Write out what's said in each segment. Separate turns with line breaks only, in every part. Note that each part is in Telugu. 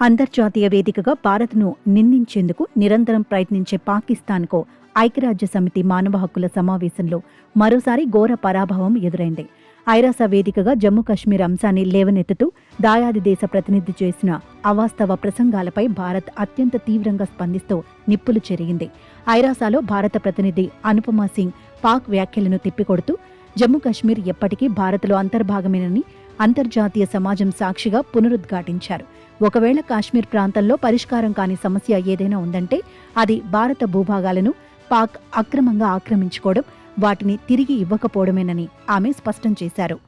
అంతర్జాతీయ వేదికగా భారత్ను నిందించేందుకు నిరంతరం ప్రయత్నించే పాకిస్తాన్కు ఐక్యరాజ్య సమితి మానవ హక్కుల సమావేశంలో మరోసారి ఘోర పరాభవం ఎదురైంది. ఐరాస వేదికగా జమ్మూ కశ్మీర్ అంశాన్ని లేవనెత్తుతూ దాయాది దేశ ప్రతినిధి చేసిన అవాస్తవ ప్రసంగాలపై భారత్ అత్యంత తీవ్రంగా స్పందిస్తూ నిప్పులు చెరిగింది. ఐరాసాలో భారత ప్రతినిధి అనుపమా సింగ్ పాక్ వ్యాఖ్యలను తిప్పికొడుతూ జమ్మూ కశ్మీర్ ఎప్పటికీ భారత్లో అంతర్భాగమేనని అంతర్జాతీయ సమాజం సాక్షిగా పునరుద్ఘాటించారు. ఒకవేళ కాశ్మీర్ ప్రాంతంలో పరిష్కారం కాని సమస్య ఏదైనా ఉందంటే అది భారత భూభాగాలను పాక్ అక్రమంగా ఆక్రమించుకోవడం, వాటిని తిరిగి ఇవ్వకపోవడమేనని ఆమె స్పష్టం చేశారు.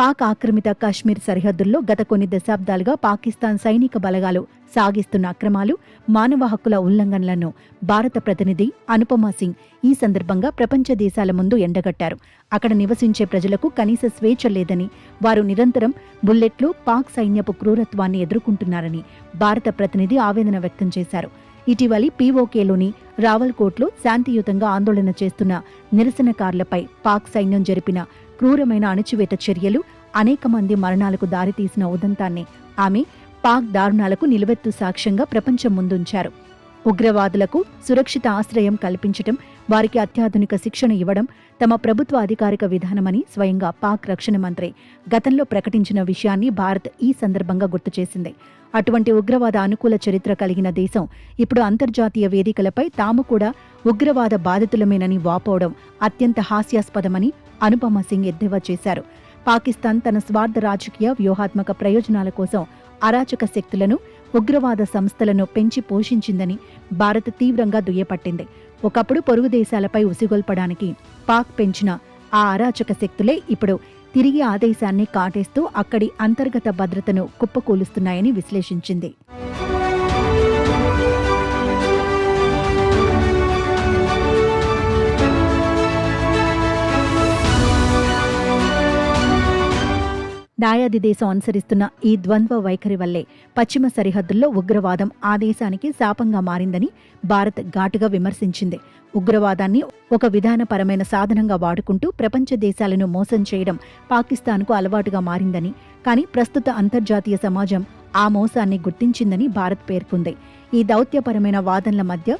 పాక్ ఆక్రమిత కాశ్మీర్ సరిహద్దుల్లో గత కొన్ని దశాబ్దాలుగా పాకిస్తాన్ సైనిక బలగాలు సాగిస్తున్న అక్రమాలు, మానవ హక్కుల ఉల్లంఘనలను భారత ప్రతినిధి అనుపమా సింగ్ ఈ సందర్భంగా ప్రపంచ దేశాల ముందు ఎండగట్టారు. అక్కడ నివసించే ప్రజలకు కనీస స్వేచ్ఛ లేదని, వారు నిరంతరం బుల్లెట్లు, పాక్ సైన్యపు క్రూరత్వాన్ని ఎదుర్కొంటున్నారని భారత ప్రతినిధి ఆవేదన వ్యక్తం చేశారు. ఇటీవలి పీఓకేలోని రావల్కోట్లో శాంతియుతంగా ఆందోళన చేస్తున్న నిరసనకారులపై పాక్ సైన్యం జరిపిన క్రూరమైన అణచివేత చర్యలు అనేక మంది మరణాలకు దారితీసిన ఉదంతాన్ని ఆమె పాక్ దారుణాలకు నిలువెత్తు సాక్ష్యంగా ప్రపంచం ముందుంచారు. ఉగ్రవాదులకు సురక్షిత ఆశ్రయం కల్పించడం, వారికి అత్యాధునిక శిక్షణ ఇవ్వడం తమ ప్రభుత్వ అధికారిక విధానమని స్వయంగా పాక్ రక్షణ మంత్రి గతంలో ప్రకటించిన విషయాన్ని భారత్ ఈ సందర్భంగా గుర్తు చేసింది. అటువంటి ఉగ్రవాద అనుకూల చరిత్ర కలిగిన దేశం ఇప్పుడు అంతర్జాతీయ వేదికలపై తాము కూడా ఉగ్రవాద బాధితులమేనని వాపోవడం అత్యంత హాస్యాస్పదమని అనుపమా సింగ్ ఎద్దేవా చేశారు. పాకిస్తాన్ తన స్వార్థ రాజకీయ వ్యూహాత్మక ప్రయోజనాల కోసం అరాచక శక్తులను, ఉగ్రవాద సంస్థలను పెంచి పోషించిందని భారత్ తీవ్రంగా దుయ్యపట్టింది. ఒకప్పుడు పొరుగు దేశాలపై ఉసిగొల్పడానికి పాక్ పెంచిన ఆ అరాచక శక్తులే ఇప్పుడు తిరిగి ఆ దేశాన్ని కాటేస్తూ అక్కడి అంతర్గత భద్రతను కుప్పకూలుస్తున్నాయని విశ్లేషించింది. దాయాది దేశం అనుసరిస్తున్న ఈ ద్వంద్వ వైఖరి వల్లే పశ్చిమ సరిహద్దుల్లో ఉగ్రవాదం ఆ దేశానికి శాపంగా మారిందని భారత్ ఘాటుగా విమర్శించింది. ఉగ్రవాదాన్ని ఒక విధానపరమైన సాధనంగా వాడుకుంటూ ప్రపంచ దేశాలను మోసం చేయడం పాకిస్తాన్కు అలవాటుగా మారిందని, కానీ ప్రస్తుత అంతర్జాతీయ సమాజం ఆ మోసాన్ని గుర్తించిందని భారత్ పేర్కొంది. ఈ దౌత్యపరమైన వాదనల మధ్య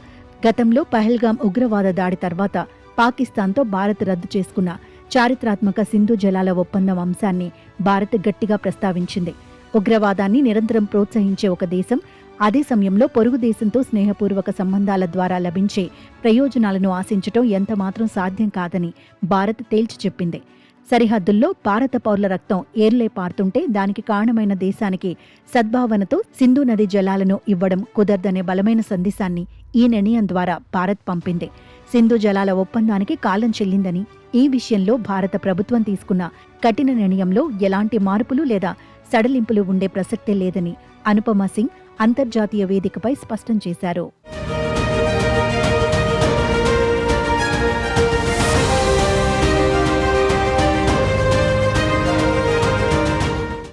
గతంలో పహల్గాం ఉగ్రవాద దాడి తర్వాత పాకిస్తాన్తో భారత్ రద్దు చేసుకున్న చారిత్రాత్మక సింధు జలాల ఒప్పందం అంశాన్ని భారత్ గట్టిగా ప్రస్తావించింది. ఉగ్రవాదాన్ని నిరంతరం ప్రోత్సహించే ఒక దేశం అదే సమయంలో పొరుగు దేశంతో స్నేహపూర్వక సంబంధాల ద్వారా లభించే ప్రయోజనాలను ఆశించటం ఎంతమాత్రం సాధ్యం కాదని భారత్ తేల్చి చెప్పింది. సరిహద్దుల్లో భారత పౌరుల రక్తం ఏర్లే పారుతుంటే దానికి కారణమైన దేశానికి సద్భావనతో సింధు నది జలాలను ఇవ్వడం కుదరదనే బలమైన సందేశాన్ని ఈ నిర్ణయం ద్వారా భారత్ పంపింది. సింధు జలాల ఒప్పందానికి కాలం చెల్లిందని, ఈ విషయంలో భారత ప్రభుత్వం తీసుకున్న కఠిన నిర్ణయంలో ఎలాంటి మార్పులు లేదా సడలింపులు ఉండే ప్రసక్తే లేదని అనుపమా సింగ్ అంతర్జాతీయ వేదికపై స్పష్టం చేశారు.